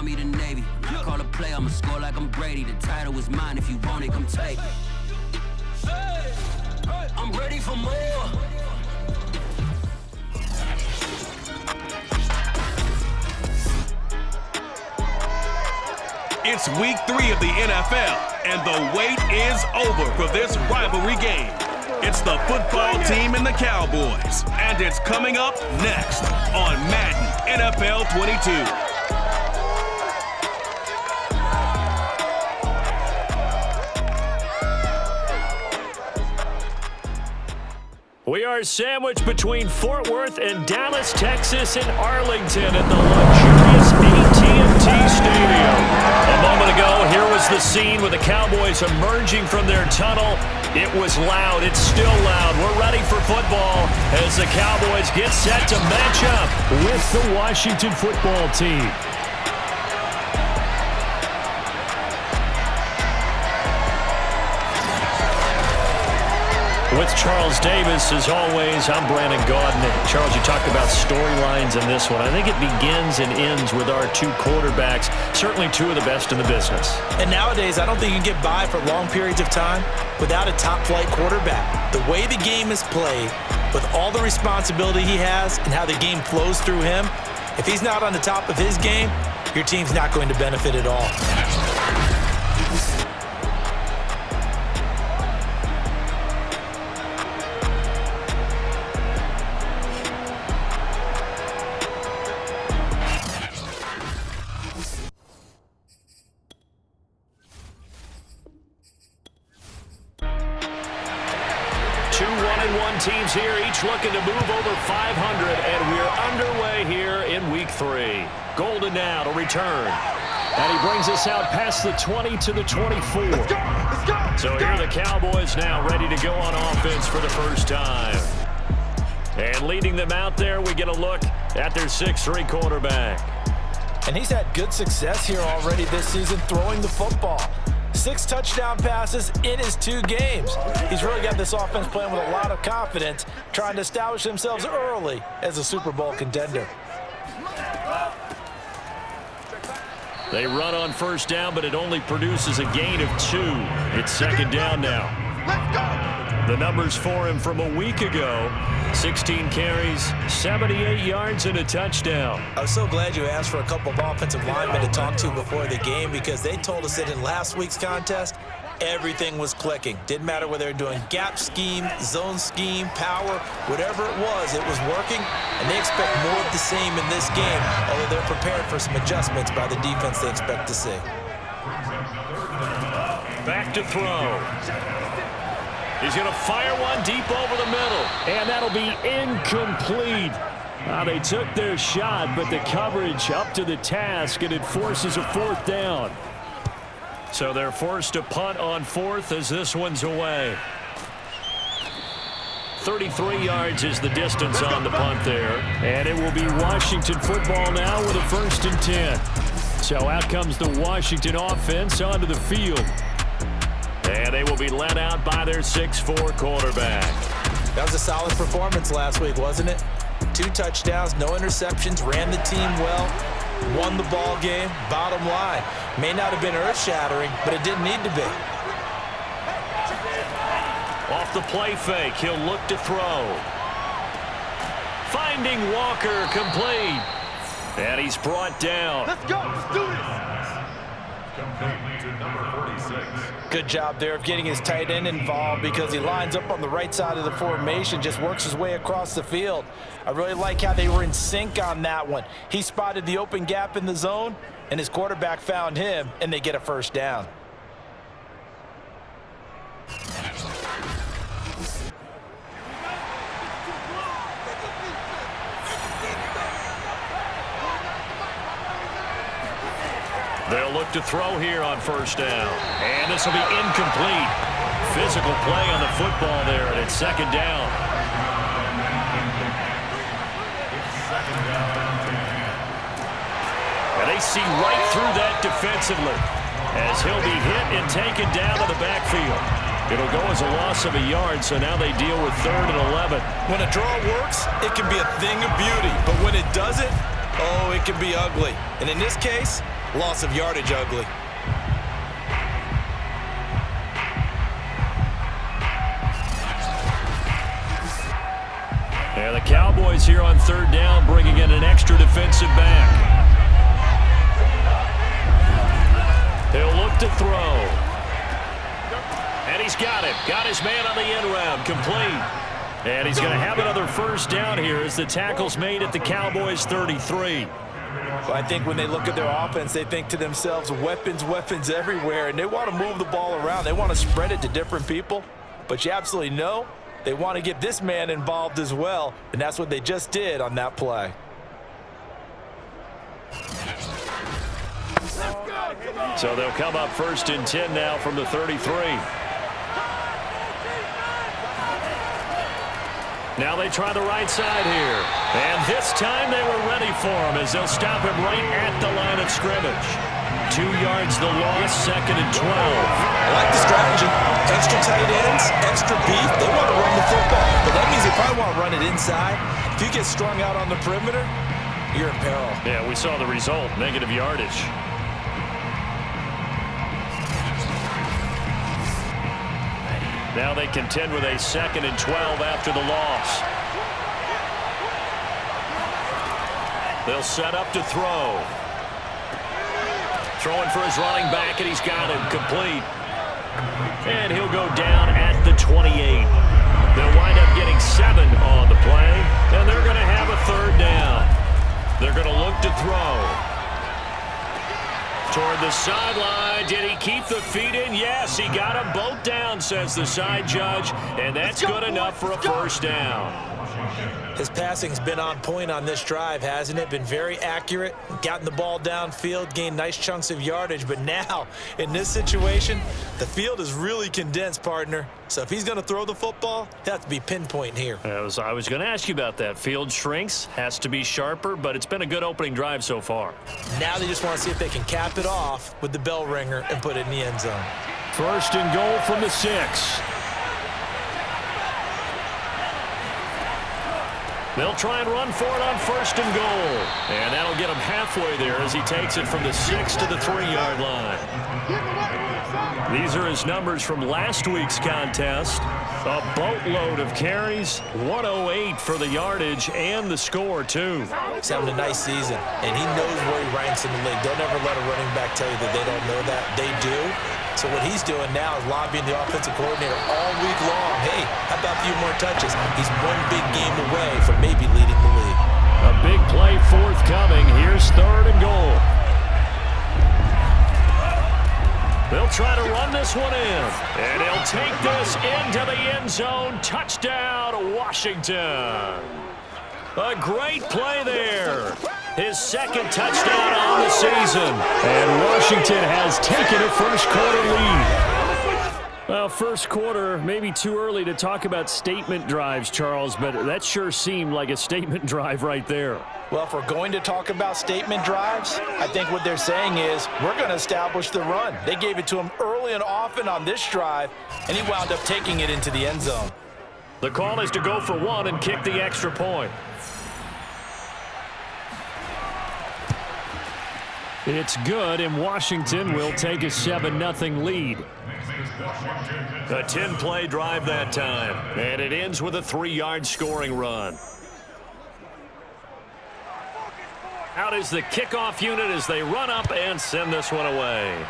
Army to Navy. When I call a play, I'ma score like I'm Brady. The title is mine. If you want it, come take it. I'm ready for more. It's week 3 of the NFL, and the wait is over for this rivalry game. It's the football team and the Cowboys, and it's coming up next on Madden NFL 22. We are sandwiched between Fort Worth and Dallas, Texas, and Arlington at the luxurious AT&T Stadium. A moment ago, here was the scene with the Cowboys emerging from their tunnel. It was loud. It's still loud. We're ready for football as the Cowboys get set to match up with the Washington football team. With Charles Davis, as always, I'm Brandon Gaudin. Charles, you talked about storylines in this one. I think it begins and ends with our two quarterbacks, certainly two of the best in the business. And nowadays, I don't think you can get by for long periods of time without a top-flight quarterback. The way the game is played, with all the responsibility he has and how the game flows through him, if he's not on the top of his game, your team's not going to benefit at all. 2-1-1 teams here, each looking to move over 500, and we're underway here in week 3. Golden now to return. And he brings us out past the 20 to the 24. Let's go, so here are the Cowboys now ready to go on offense for the first time. And leading them out there, we get a look at their 6'3 quarterback. And he's had good success here already this season throwing the football. 6 touchdown passes in his 2 games. He's really got this offense playing with a lot of confidence, trying to establish themselves early as a Super Bowl contender. They run on first down, but it only produces a gain of 2. It's second down now. Let's go. The numbers for him from a week ago: 16 carries, 78 yards, and a touchdown. I was so glad you asked for a couple of offensive linemen to talk to before the game, because they told us that in last week's contest, everything was clicking. Didn't matter whether they were doing gap scheme, zone scheme, power, whatever it was working, and they expect more of the same in this game, although they're prepared for some adjustments by the defense they expect to see. Back to throw. He's going to fire one deep over the middle, and that'll be incomplete. They took their shot, but the coverage up to the task, and it forces a 4th down. So they're forced to punt on 4th as this one's away. 33 yards is the distance on the punt there, and it will be Washington football now with a 1st and 10. So out comes the Washington offense onto the field. And they will be led out by their 6'4 quarterback. That was a solid performance last week, wasn't it? 2 touchdowns, no interceptions, ran the team well, won the ball game. Bottom line, may not have been earth-shattering, but it didn't need to be. Off the play fake, he'll look to throw. Finding Walker, complete. And he's brought down. Let's go. Let's do this. Complete to number 46. Good job there of getting his tight end involved, because he lines up on the right side of the formation, just works his way across the field. I really like how they were in sync on that one. He spotted the open gap in the zone, and his quarterback found him, and they get a 1st down. They'll look to throw here on 1st down. And this will be incomplete. Physical play on the football there, and it's 2nd down. And they see right through that defensively, as he'll be hit and taken down to the backfield. It'll go as a loss of a yard, so now they deal with 3rd and 11. When a draw works, it can be a thing of beauty. But when it doesn't, oh, it can be ugly. And in this case, Loss of yardage ugly. And the Cowboys here on third down, bringing in an extra defensive back. He'll look to throw. And he's got it. Got his man on the end round. Complete. And he's going to have another first down here as the tackle's made at the Cowboys' 33. Well, I think when they look at their offense, they think to themselves, weapons, weapons everywhere, and they want to move the ball around. They want to spread it to different people. But you absolutely know they want to get this man involved as well, and that's what they just did on that play. So they'll come up first and 10 now from the 33. Now they try the right side here. And this time they were ready for him as they'll stop him right at the line of scrimmage. 2 yards the loss, second and 12. I like the strategy. Extra tight ends, extra beef. They want to run the football. But that means they probably want to run it inside. If you get strung out on the perimeter, you're in peril. Yeah, we saw the result, negative yardage. Now they contend with a second and 12 after the loss. They'll set up to throw. Throwing for his running back, and he's got him complete. And he'll go down at the 28. They'll wind up getting 7 on the play, and they're going to have a third down. They're going to look to throw. Toward the sideline. Did he keep the feet in? Yes, he got them both down, says the side judge, and that's good enough for a first down. His passing's been on point on this drive, hasn't it? Been very accurate, gotten the ball downfield, gained nice chunks of yardage, but now, in this situation, the field is really condensed, partner. So if he's going to throw the football, he'll have to be pinpoint here. I was going to ask you about that. Field shrinks, has to be sharper, but it's been a good opening drive so far. Now they just want to see if they can cap it off with the bell ringer and put it in the end zone. First and goal from the 6. They'll try and run for it on first and goal. And that'll get him halfway there as he takes it from the 6 to the 3-yard line. These are his numbers from last week's contest. A boatload of carries, 108 for the yardage and the score, too. He's having a nice season, and he knows where he ranks in the league. Don't ever let a running back tell you that they don't know that. They do. So what he's doing now is lobbying the offensive coordinator all week long. Hey, how about a few more touches? He's one big game away from maybe leading the league. A big play forthcoming. Here's third and goal. They'll try to run this one in. And he'll take this into the end zone. Touchdown, Washington. A great play there. His second touchdown on the season. And Washington has taken a first-quarter lead. Well, first quarter, maybe too early to talk about statement drives, Charles, but that sure seemed like a statement drive right there. Well, if we're going to talk about statement drives, I think what they're saying is we're going to establish the run. They gave it to him early and often on this drive, and he wound up taking it into the end zone. The call is to go for one and kick the extra point. It's good, and Washington will take a 7-0 lead. A 10-play drive that time, and it ends with a 3-yard scoring run. Out is the kickoff unit as they run up and send this one away.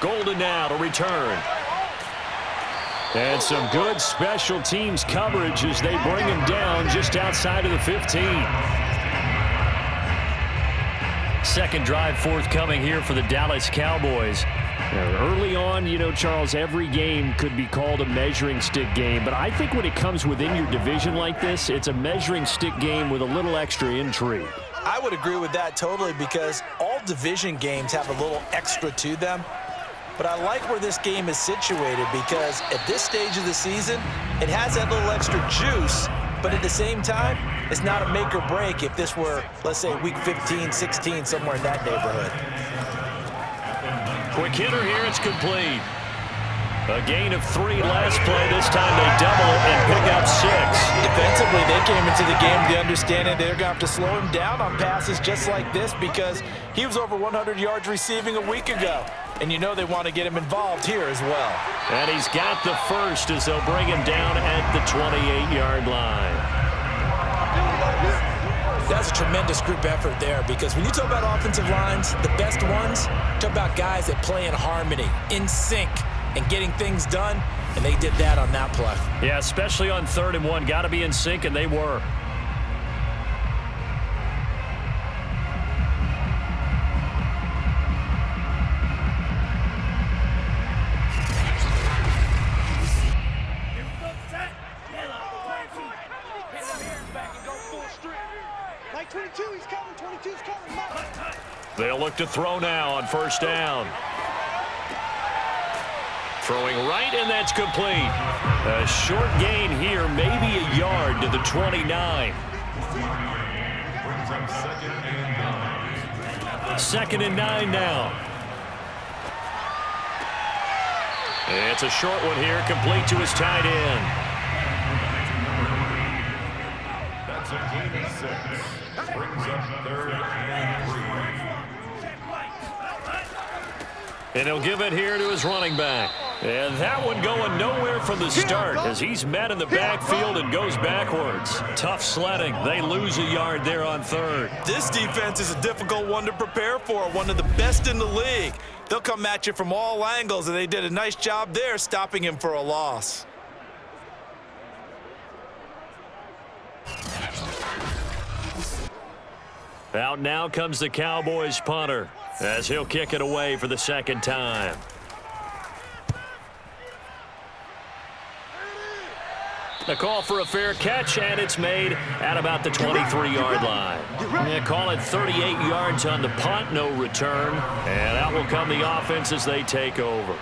Golden now to return. And some good special teams coverage as they bring him down just outside of the 15. Second drive forthcoming here for the Dallas Cowboys. Early on, you know, Charles, every game could be called a measuring stick game, but I think when it comes within your division like this, it's a measuring stick game with a little extra intrigue. I would agree with that totally because all division games have a little extra to them. But I like where this game is situated because at this stage of the season, it has that little extra juice, but at the same time, it's not a make or break if this were, let's say, week 15, 16, somewhere in that neighborhood. Quick hitter here, it's complete. A gain of 3 last play. This time they double it and pick up 6. Defensively, they came into the game with the understanding they're going to have to slow him down on passes just like this because he was over 100 yards receiving a week ago. And you know they want to get him involved here as well. And he's got the first as they'll bring him down at the 28-yard line. That's a tremendous group effort there because when you talk about offensive lines, the best ones, talk about guys that play in harmony, in sync, and getting things done, and they did that on that play. Yeah, especially on 3rd and 1. Got to be in sync, and they were. Like 22, he's coming. 22's coming. They'll look to throw now on 1st down. Throwing right, and that's complete. A short gain here, maybe a yard to the 29. Brings up 2nd and 9. 2nd and 9 now. It's a short one here, complete to his tight end. That's a gain of 6. Brings up 3rd and 3. And he'll give it here to his running back. And that one going nowhere from the start as he's met in the backfield and goes backwards. Tough sledding. They lose a yard there on 3rd. This defense is a difficult one to prepare for, one of the best in the league. They'll come at you from all angles, and they did a nice job there stopping him for a loss. Out now comes the Cowboys punter as he'll kick it away for the 2nd time. The call for a fair catch, and it's made at about the 23-yard line. They call it 38 yards on the punt, no return. And out will come the offense as they take over.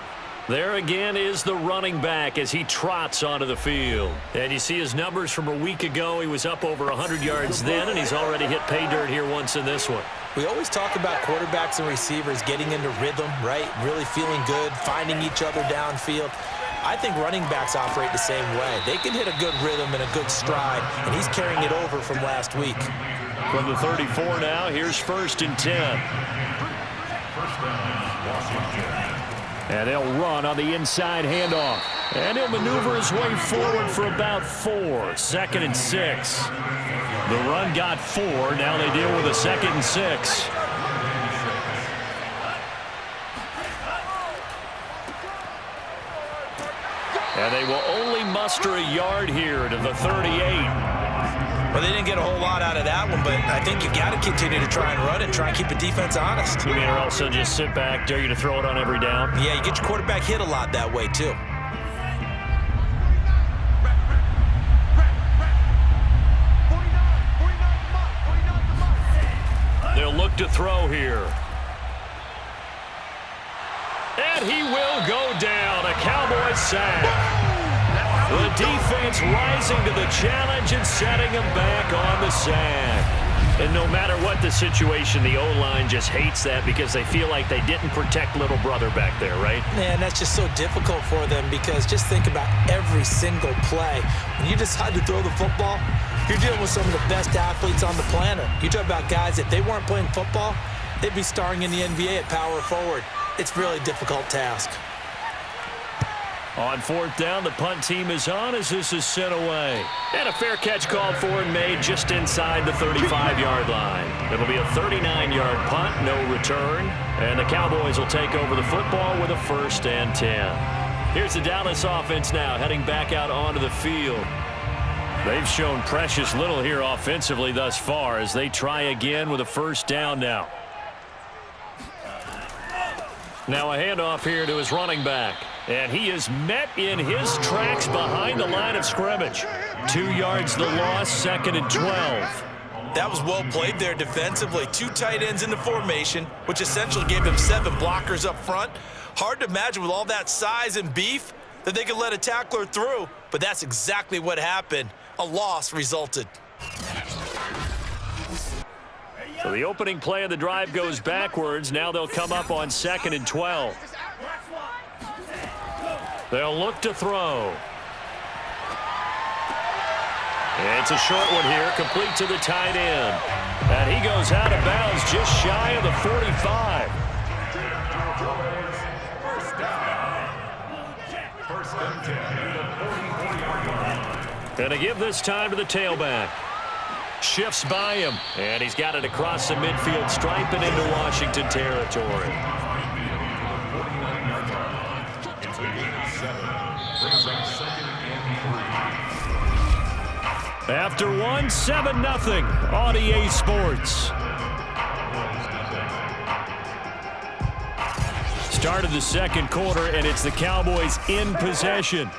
There again is the running back as he trots onto the field. And you see his numbers from a week ago. He was up over 100 yards then, and he's already hit pay dirt here once in this one. We always talk about quarterbacks and receivers getting into rhythm, right? Really feeling good, finding each other downfield. I think running backs operate the same way. They can hit a good rhythm and a good stride, and he's carrying it over from last week. From the 34 now, here's 1st and 10. First down, Washington. And they'll run on the inside handoff. And he'll maneuver his way forward for about 4. 2nd and 6. The run got 4. Now they deal with a 2nd and 6. And they will only muster a yard here to the 38. Well, they didn't get a whole lot out of that one, but I think you got to continue to try and run and try and keep the defense honest. You mean, or else they'll just sit back, dare you to throw it on every down? Yeah, you get your quarterback hit a lot that way, too. They'll look to throw here. And he will go down. A Cowboys sack. The defense rising to the challenge and setting him back on the sack. And no matter what the situation, the O-line just hates that because they feel like they didn't protect little brother back there, right? Man, that's just so difficult for them because just think about every single play. When you decide to throw the football, you're dealing with some of the best athletes on the planet. You talk about guys, if they weren't playing football, they'd be starring in the NBA at power forward. It's a really difficult task. On 4th down, the punt team is on as this is sent away. And a fair catch called for and made just inside the 35-yard line. It'll be a 39-yard punt, no return. And the Cowboys will take over the football with a 1st and 10. Here's the Dallas offense now heading back out onto the field. They've shown precious little here offensively thus far as they try again with a 1st down now. Now a handoff here to his running back. And he is met in his tracks behind the line of scrimmage. 2 yards the loss, 2nd and 12. That was well played there defensively. 2 tight ends in the formation, which essentially gave them 7 blockers up front. Hard to imagine with all that size and beef that they could let a tackler through, but that's exactly what happened. A loss resulted. So the opening play of the drive goes backwards. Now they'll come up on 2nd and 12. They'll look to throw. It's a short one here, complete to the tight end. And he goes out of bounds just shy of the 45. First and 10 at the 44-yard line. Going to give this time to the tailback. Shifts by him, and he's got it across the midfield stripe and into Washington territory. It's a gain of 7. Brings up 2nd and 3. After 1, 7-0 on EA Sports. Start of the second quarter, and it's the Cowboys in possession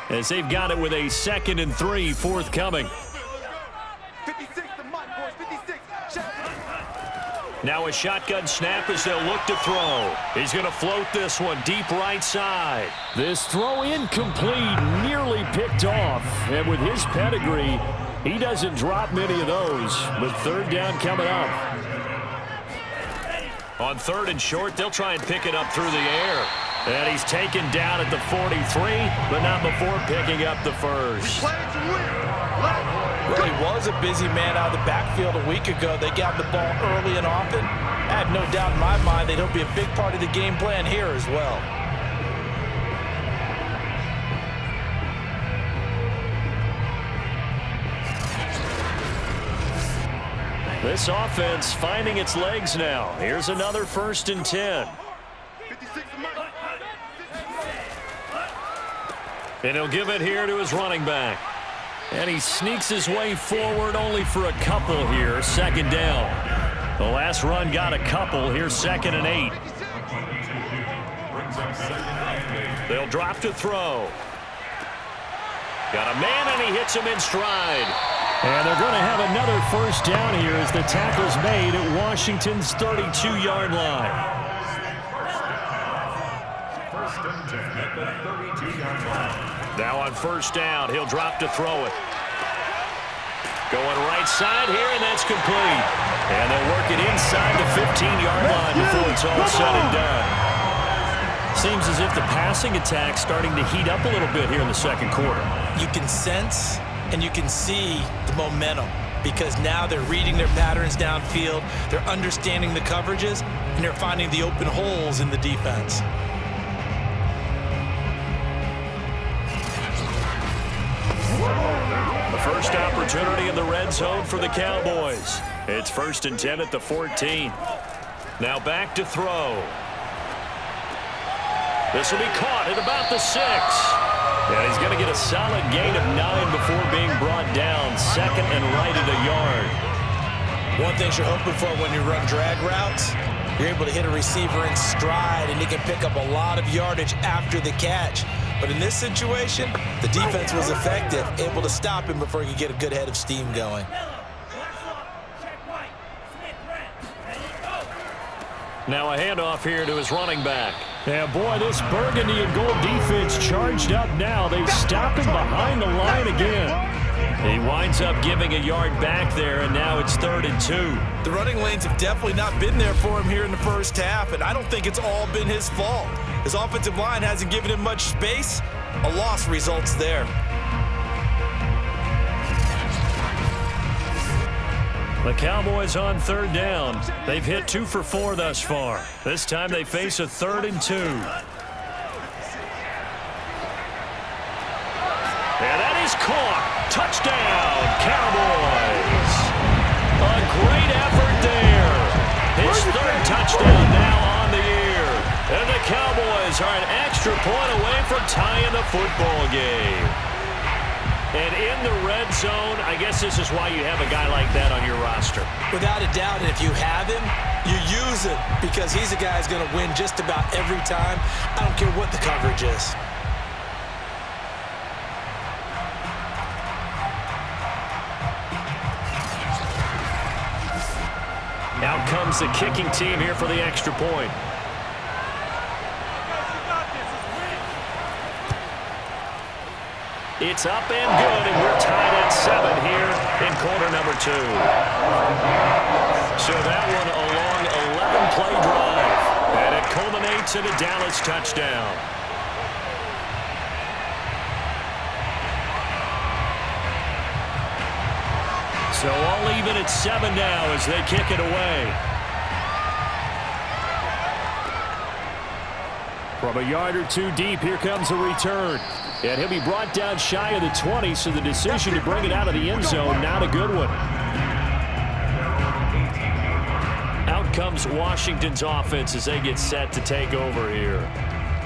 as they've got it with a 2nd and 3 forthcoming. 56, the mic, boys, 56. Now a shotgun snap as they'll look to throw. He's going to float this one deep right side. This throw incomplete, nearly picked off. And with his pedigree, he doesn't drop many of those. With 3rd down coming up. On 3rd and short, they'll try and pick it up through the air. And he's taken down at the 43, but not before picking up the first. Really was a busy man out of the backfield a week ago. They got the ball early and often. I have no doubt in my mind that he'll be a big part of the game plan here as well. This offense finding its legs now. Here's another 1st and 10. 56, the mic. And he'll give it here to his running back. And he sneaks his way forward only for a couple here. 2nd down. The last run got a couple. Here's 2nd and 8. Brings up 2nd and 8. They'll drop to throw. Got a man, and he hits him in stride. And they're going to have another 1st down here as the tackle's made at Washington's 32-yard line. 1st and 10 at the 32-yard line. Now on 1st down, he'll drop to throw it. Going right side here, and that's complete. And they'll work it inside the 15-yard line before it's all said and done. Seems as if the passing attack's starting to heat up a little bit here in the second quarter. You can sense and you can see the momentum because now they're reading their patterns downfield, they're understanding the coverages, and they're finding the open holes in the defense. The first opportunity in the red zone for the Cowboys. It's 1st and 10 at the 14. Now back to throw. This will be caught at about the 6. And he's going to get a solid gain of 9 before being brought down. 2nd and right at a yard. One thing you're hoping for when you run drag routes, you're able to hit a receiver in stride, and he can pick up a lot of yardage after the catch. But in this situation, the defense was effective, able to stop him before he could get a good head of steam going. Now a handoff here to his running back. And boy, this burgundy and gold defense charged up now. They stop him behind the line again. He winds up giving a yard back there, and now it's 3rd and 2. The running lanes have definitely not been there for him here in the first half, and I don't think it's all been his fault. His offensive line hasn't given him much space. A loss results there. The Cowboys on 3rd down. They've hit 2 for 4 thus far. This time they face a 3rd and 2. And that is caught. Touchdown, Cowboys. A great effort there. His 3rd touchdown now on the year. And the Cowboys are an extra point away from tying the football game. And in the red zone, I guess this is why you have a guy like that on your roster. Without a doubt, and if you have him, you use it because he's a guy who's going to win just about every time. I don't care what the coverage is. Out comes the kicking team here for the extra point. It's up and good, and we're tied at 7 here in quarter number 2. So that one a long 11-play drive, and it culminates in a Dallas touchdown. So all even at 7 now as they kick it away. From a yard or two deep, here comes a return. And he'll be brought down shy of the 20, so the decision to bring it out of the end zone, not a good one. Out comes Washington's offense as they get set to take over here.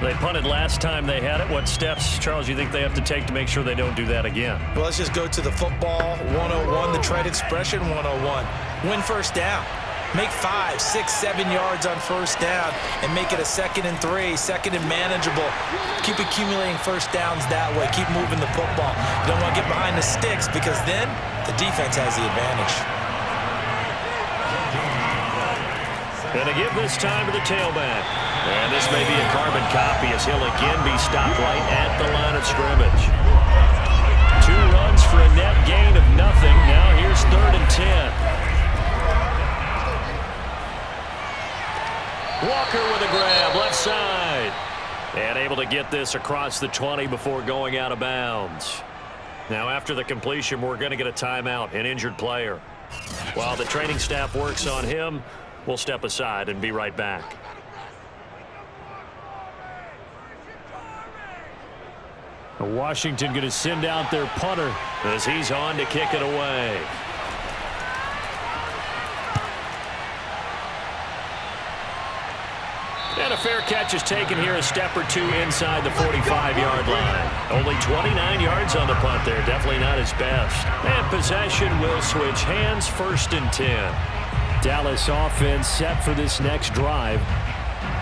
They punted last time they had it. What steps, Charles, you think they have to take to make sure they don't do that again? Well, let's just go to the football 101, the trade expression 101. Win first down. Make 5, 6, 7 yards on first down and make it a 2nd and 3, 2nd and manageable. Keep accumulating first downs that way. Keep moving the football. You don't want to get behind the sticks because then the defense has the advantage. And to give this time to the tailback. And this may be a carbon copy as he'll again be stopped right at the line of scrimmage. 2 runs for a net gain of nothing. Now here's 3rd and 10. Walker with a grab, left side. And able to get this across the 20 before going out of bounds. Now after the completion, we're going to get a timeout, an injured player. While the training staff works on him, we'll step aside and be right back. Washington going to send out their punter as he's on to kick it away. And a fair catch is taken here, a step or 2 inside the 45-yard line. Only 29 yards on the punt there, definitely not his best. And possession will switch hands, 1st and 10. Dallas offense set for this next drive.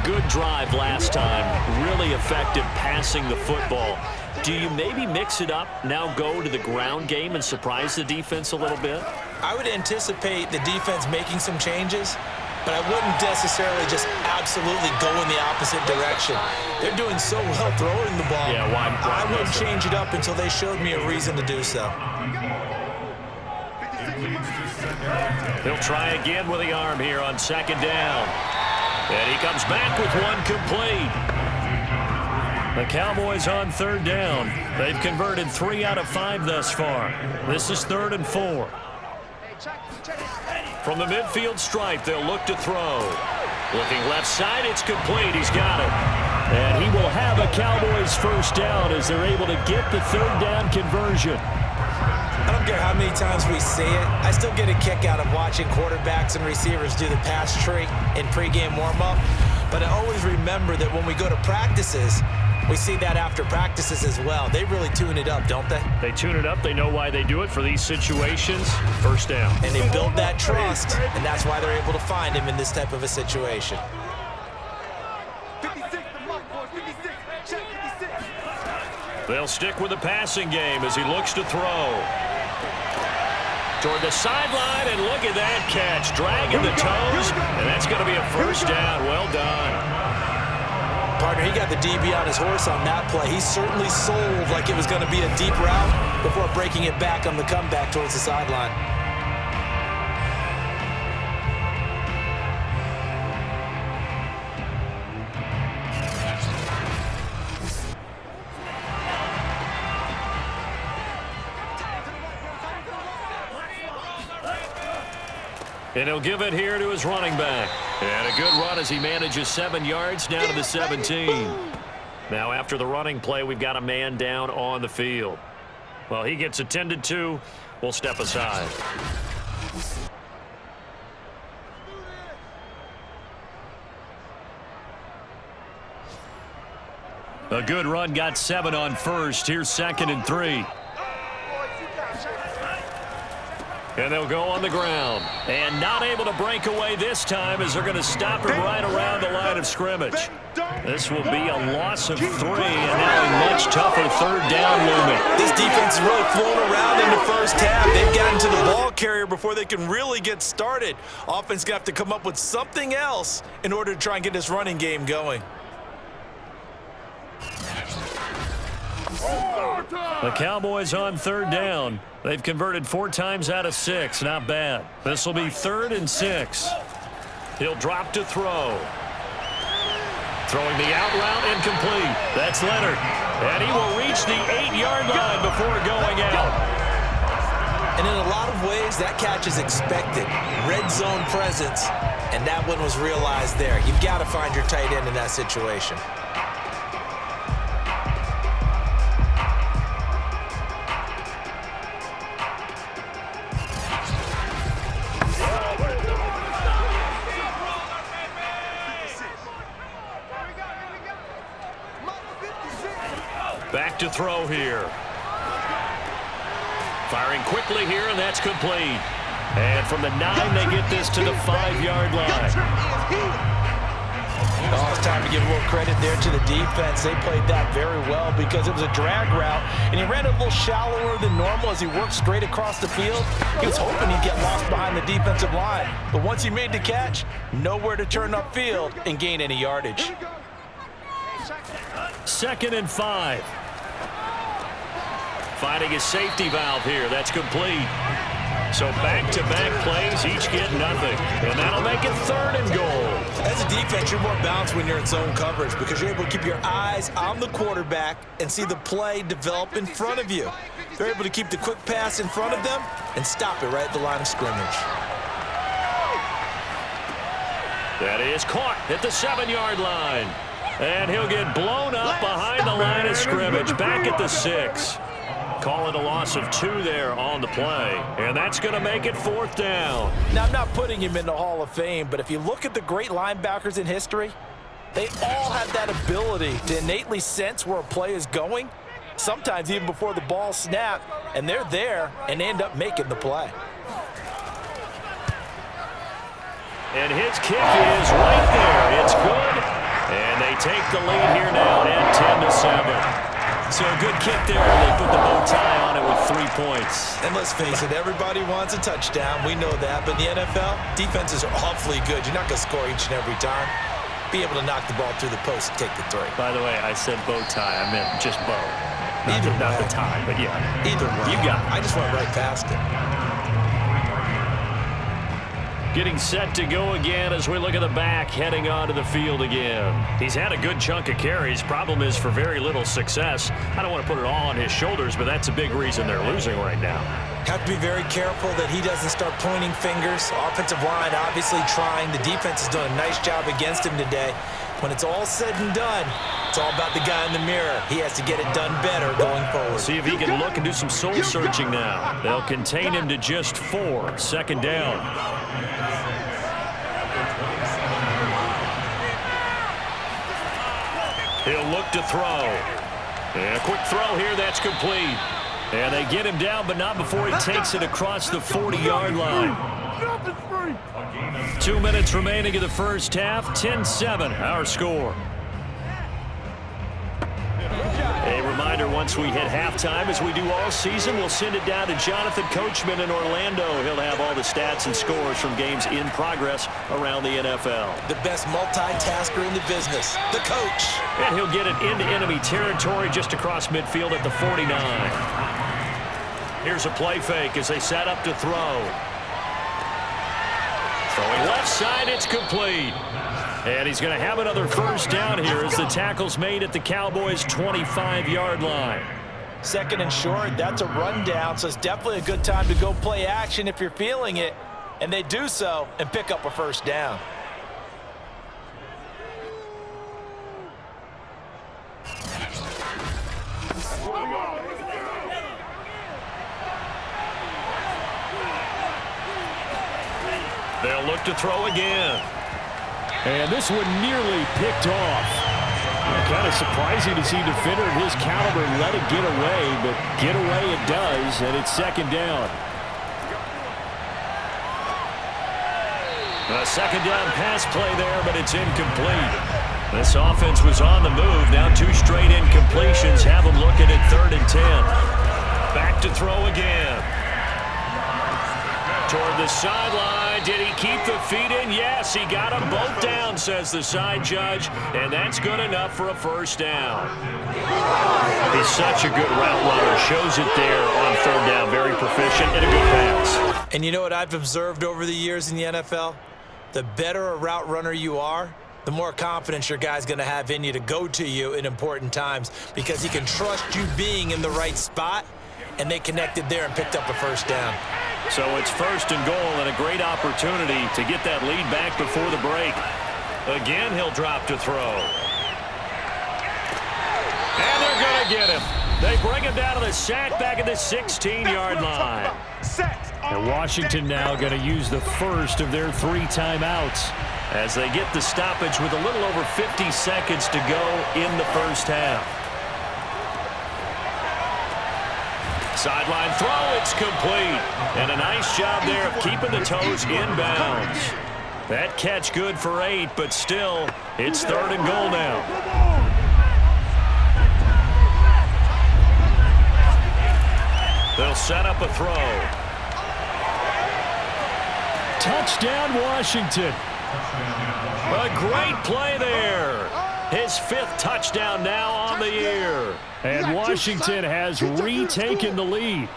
Good drive last time, really effective passing the football. Do you maybe mix it up, now go to the ground game and surprise the defense a little bit? I would anticipate the defense making some changes, but I wouldn't necessarily just absolutely go in the opposite direction. They're doing so well throwing the ball. Yeah, why I wouldn't change it up until they showed me a reason to do so. He'll try again with the arm here on 2nd down. And he comes back with one complete. The Cowboys on 3rd down. They've converted 3 out of 5 thus far. This is 3rd and 4. From the midfield stripe, they'll look to throw. Looking left side, it's complete. He's got it. And he will have a Cowboys first down as they're able to get the 3rd down conversion. I don't care how many times we see it. I still get a kick out of watching quarterbacks and receivers do the pass tree in pregame warm-up. But I always remember that when we go to practices, we see that after practices as well. They really tune it up, don't they? They tune it up. They know why they do it for these situations. First down. And they build that trust, and that's why they're able to find him in this type of a situation. 56, the mark, boys. 56. Check 56. They'll stick with the passing game as he looks to throw. Toward the sideline, and look at that catch. Dragging the toes, and that's going to be a first down. Well done. Partner, he got the DB on his horse on that play. He certainly sold like it was going to be a deep route before breaking it back on the comeback towards the sideline. And he'll give it here to his running back. And a good run as he manages 7 yards down to the 17. Now after the running play, we've got a man down on the field. Well, he gets attended to. We'll step aside. A good run, got 7 on first. Here's 2nd and 3. And they'll go on the ground. And not able to break away this time as they're going to stop him right around the line of scrimmage. This will be a loss of 3, and now a much tougher 3rd down looming. This defense is really flown around in the first half. They've gotten to the ball carrier before they can really get started. Offense going to have to come up with something else in order to try and get this running game going. The Cowboys on 3rd down. They've converted 4 times out of 6. Not bad. This will be 3rd and 6. He'll drop to throw. Throwing the out route incomplete. That's Leonard. And he will reach the 8-yard line before going out. And in a lot of ways, that catch is expected. Red zone presence, and that one was realized there. You've got to find your tight end in that situation. Back to throw here. Firing quickly here, and that's complete. And from the 9, they get this to the 5-yard line. Oh, it's time to give a little credit there to the defense. They played that very well because it was a drag route, and he ran a little shallower than normal as he worked straight across the field. He was hoping he'd get lost behind the defensive line. But once he made the catch, nowhere to turn upfield and gain any yardage. 2nd and 5. Finding his safety valve here. That's complete. So back-to-back plays, each get nothing. And that'll make it 3rd and goal. As a defense, you're more balanced when you're in zone coverage because you're able to keep your eyes on the quarterback and see the play develop in front of you. They're able to keep the quick pass in front of them and stop it right at the line of scrimmage. That is caught at the 7-yard line. And he'll get blown up behind the line of scrimmage, back at the 6. Call it a loss of 2 there on the play. And that's going to make it 4th down. Now, I'm not putting him in the Hall of Fame, but if you look at the great linebackers in history, they all have that ability to innately sense where a play is going, sometimes even before the ball snapped, and they're there and end up making the play. And his kick is right there. It's good. And they take the lead here now at 10-7. So a good kick there. They put the bow tie on it with 3 points. And let's face it, everybody wants a touchdown. We know that. But in the NFL, defenses are awfully good. You're not going to score each and every time. Be able to knock the ball through the post and take the 3. By the way, I said bow tie. I meant just bow. Not the tie, but yeah. Either way. You got it. I just went right past it. Getting set to go again as we look at the back, heading onto the field again. He's had a good chunk of carries. Problem is for very little success. I don't want to put it all on his shoulders, but that's a big reason they're losing right now. Have to be very careful that he doesn't start pointing fingers. Offensive line obviously trying. The defense is doing a nice job against him today. When it's all said and done, it's all about the guy in the mirror. He has to get it done better going forward. See if he can look and do some soul searching now. They'll contain him to just 4. 2nd down. He'll look to throw. And a quick throw here, that's complete. And they get him down, but not before he takes it across the 40-yard line. 2 minutes remaining in the first half, 10-7, our score. A reminder, once we hit halftime, as we do all season, we'll send it down to Jonathan Coachman in Orlando. He'll have all the stats and scores from games in progress around the NFL. The best multitasker in the business, the coach. And he'll get it into enemy territory just across midfield at the 49. Here's a play fake as they set up to throw. Throwing left side, it's complete. And he's going to have another first down here as the tackle's made at the Cowboys' 25-yard line. 2nd and short, that's a rundown, so it's definitely a good time to go play action if you're feeling it. And they do so and pick up a first down. They'll look to throw again. And this one nearly picked off. Kind of surprising to see a defender of his caliber let it get away, but get away it does, and it's 2nd down. A 2nd down pass play there, but it's incomplete. This offense was on the move. Now 2 straight incompletions have them looking at 3rd and 10. Back to throw again. Toward the sideline. Did he keep the feet in? Yes, he got them both down, says the side judge, and that's good enough for a first down. He's such a good route runner. Shows it there on 3rd down. Very proficient and a good pass. And you know what I've observed over the years in the NFL? The better a route runner you are, the more confidence your guy's going to have in you to go to you in important times because he can trust you being in the right spot. and they connected there and picked up a first down. So it's 1st and goal and a great opportunity to get that lead back before the break. Again, he'll drop to throw. And they're going to get him. They bring him down to the sack back at the 16-yard line. And Washington now going to use the first of their 3 timeouts as they get the stoppage with a little over 50 seconds to go in the first half. Sideline throw, it's complete. And a nice job there of keeping the toes in bounds. That catch good for 8, but still, it's 3rd and goal now. They'll set up a throw. Touchdown, Washington. A great play there. His 5th touchdown now on the year. And Washington has retaken the lead.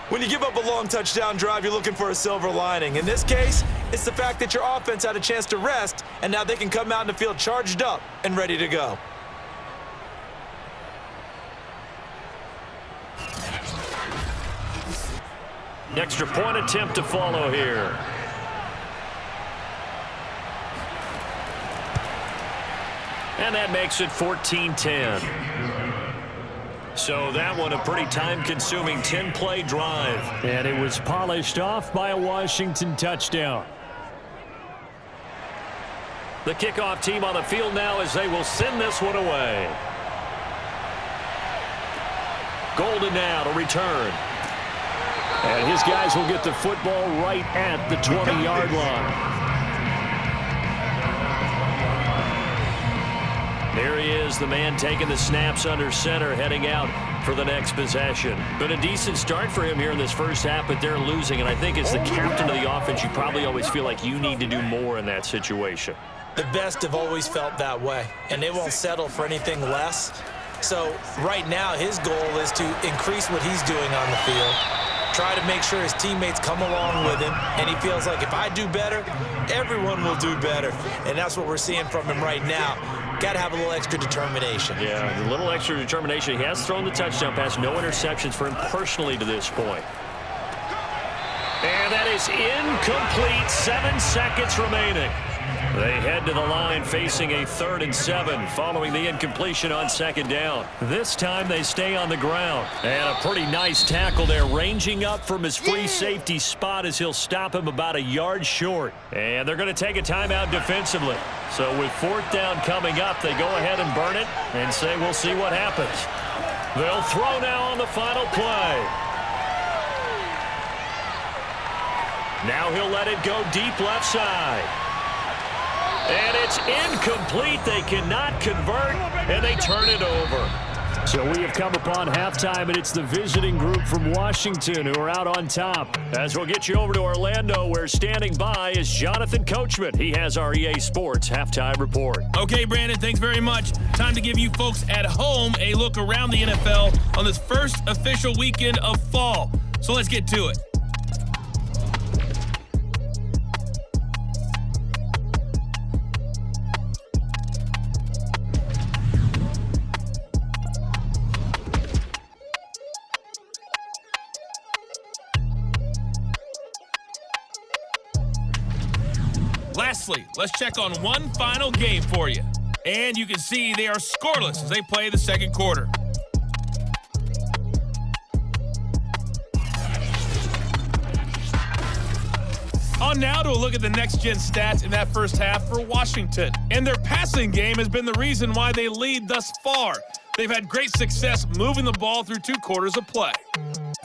When you give up a long touchdown drive, you're looking for a silver lining. In this case, it's the fact that your offense had a chance to rest, and now they can come out in the field charged up and ready to go. Extra point attempt to follow here. And that makes it 14-10. So that one a pretty time-consuming 10-play drive. And it was polished off by a Washington touchdown. The kickoff team on the field now as they will send this one away. Golden now to return. And his guys will get the football right at the 20-yard line. There he is, the man taking the snaps under center, heading out for the next possession. Been a decent start for him here in this first half, but they're losing. And I think as the captain of the offense, you probably always feel like you need to do more in that situation. The best have always felt that way, and they won't settle for anything less. So right now, his goal is to increase what he's doing on the field, try to make sure his teammates come along with him, and he feels like if I do better, everyone will do better. And that's what we're seeing from him right now. Got to have a little extra determination. Yeah, a little extra determination. He has thrown the touchdown pass, no interceptions for him personally to this point. And that is incomplete. 7 seconds remaining. They head to the line facing a 3rd and 7 following the incompletion on 2nd down. This time they stay on the ground. And a pretty nice tackle there, ranging up from his free safety spot as he'll stop him about a yard short. And they're going to take a timeout defensively. So with 4th down coming up, they go ahead and burn it and say we'll see what happens. They'll throw now on the final play. Now he'll let it go deep left side. And it's incomplete. They cannot convert, and they turn it over. So we have come upon halftime, and it's the visiting group from Washington who are out on top. As we'll get you over to Orlando, where standing by is Jonathan Coachman. He has our EA Sports Halftime Report. Okay, Brandon, thanks very much. Time to give you folks at home a look around the NFL on this first official weekend of fall. So let's get to it. Lastly, let's check on one final game for you. And you can see they are scoreless as they play the second quarter. On now to a look at the next-gen stats in that first half for Washington. And their passing game has been the reason why they lead thus far. They've had great success moving the ball through 2 quarters of play.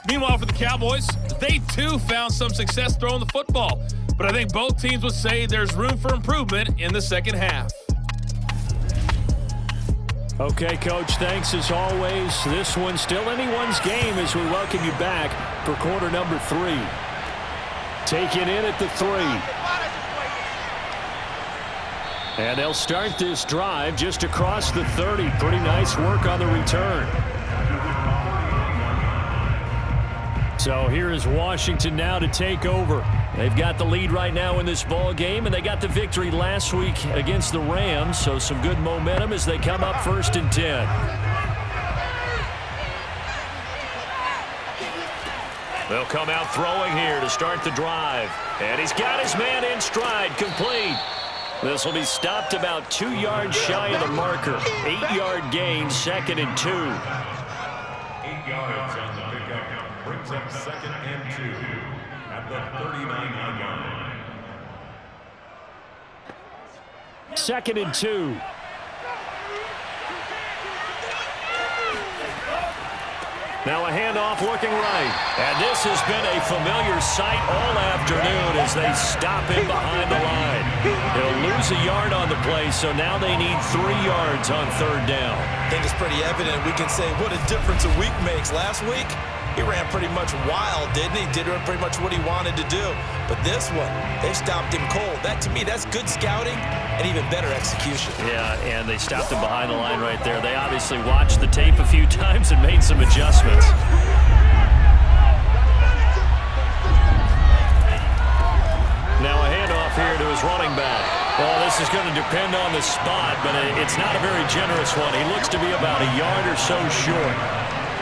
Meanwhile, for the Cowboys, they too found some success throwing the football. But I think both teams would say there's room for improvement in the second half. Okay, Coach, thanks as always. This one's still anyone's game as we welcome you back for quarter number 3. Taken in at the 3. And they'll start this drive just across the 30. Pretty nice work on the return. So here is Washington now to take over. They've got the lead right now in this ball game, and they got the victory last week against the Rams, so some good momentum as they come up 1st and 10. They'll come out throwing here to start the drive. And he's got his man in stride, complete. This will be stopped about 2 yards shy of the marker. 8-yard gain, 2nd and 2. 8 yards on the pickup. Brings up 2nd and 2 at the 39-yard line. 2nd and 2. Now a handoff looking right. And this has been a familiar sight all afternoon as they stop him behind the line. He'll lose a yard on the play, so now they need 3 yards on 3rd down. I think it's pretty evident. We can say what a difference a week makes. Last week, he ran pretty much wild, didn't he? Did pretty much what he wanted to do. But this one, they stopped him cold. That, to me, that's good scouting and even better execution. Yeah, and they stopped him behind the line right there. They obviously watched the tape a few times and made some adjustments. Now a handoff here to his running back. Well, this is going to depend on the spot, but it's not a very generous one. He looks to be about a yard or so short.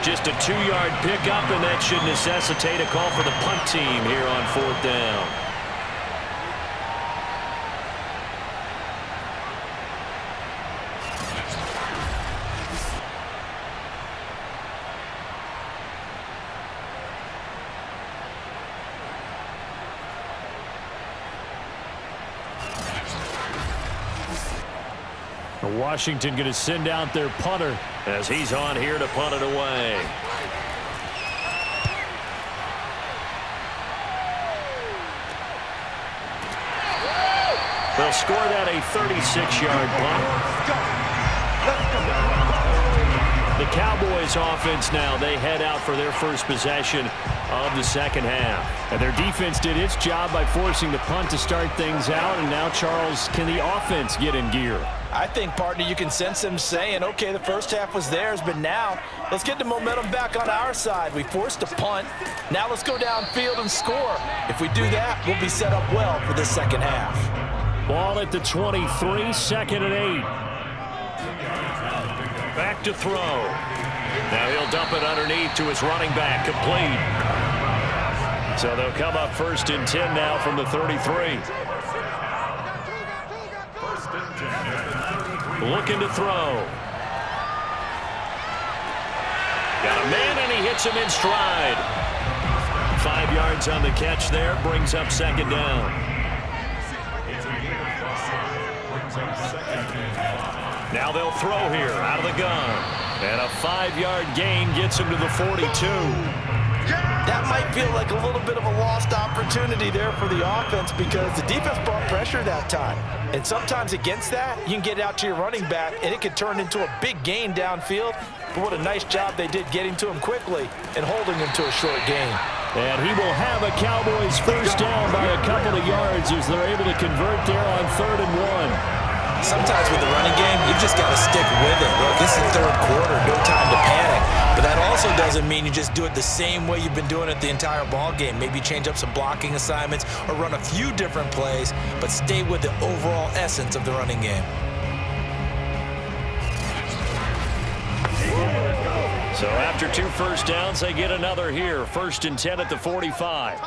Just a 2-yard pickup, and that should necessitate a call for the punt team here on 4th down. Washington going to send out their punter as he's on here to punt it away. They'll score that a 36-yard punt. The Cowboys offense now, they head out for their first possession of the 2nd half. And their defense did its job by forcing the punt to start things out, and now, Charles, can the offense get in gear? I think, partner, you can sense them saying, okay, the first half was theirs, but now let's get the momentum back on our side. We forced a punt. Now let's go downfield and score. If we do that, we'll be set up well for the 2nd half. Ball at the 23, 2nd and 8. Back to throw. Now he'll dump it underneath to his running back, complete. So they'll come up 1st and 10 now from the 33. Looking to throw. Got a man, and he hits him in stride. 5 yards on the catch there, brings up 2nd down. Now they'll throw here out of the gun. And a 5-yard gain gets him to the 42. That might feel like a little bit of a lost opportunity there for the offense because the defense brought pressure that time. And sometimes against that, you can get it out to your running back, and it can turn into a big gain downfield. But what a nice job they did getting to him quickly and holding him to a short gain. And he will have a Cowboys first down by a couple of yards as they're able to convert there on 3rd and 1. Sometimes with the running game, you've just got to stick with it. Look, this is 3rd quarter, no time to panic. But that also doesn't mean you just do it the same way you've been doing it the entire ball game. Maybe change up some blocking assignments or run a few different plays, but stay with the overall essence of the running game. So after 2 first downs, they get another here. 1st and 10 at the 45.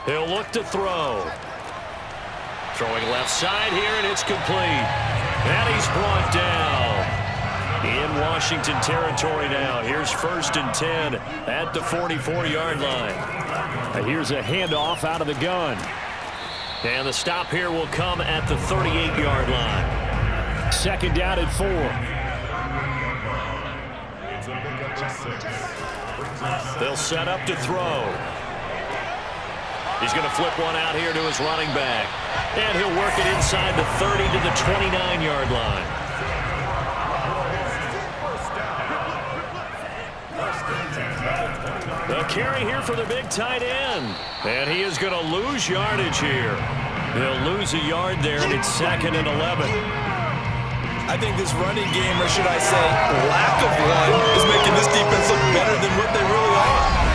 He'll look to throw. Throwing left side here, and it's complete. And he's brought down. In Washington territory now. Here's 1st and 10 at the 44-yard line. And here's a handoff out of the gun. And the stop here will come at the 38-yard line. 2nd down and 4. They'll set up to throw. He's going to flip one out here to his running back. And he'll work it inside the 30 to the 29-yard line. The carry here for the big tight end. And he is going to lose yardage here. He'll lose a yard there, and it's 2nd and 11. I think this running game, or should I say lack of one, is making this defense look better than what they really are.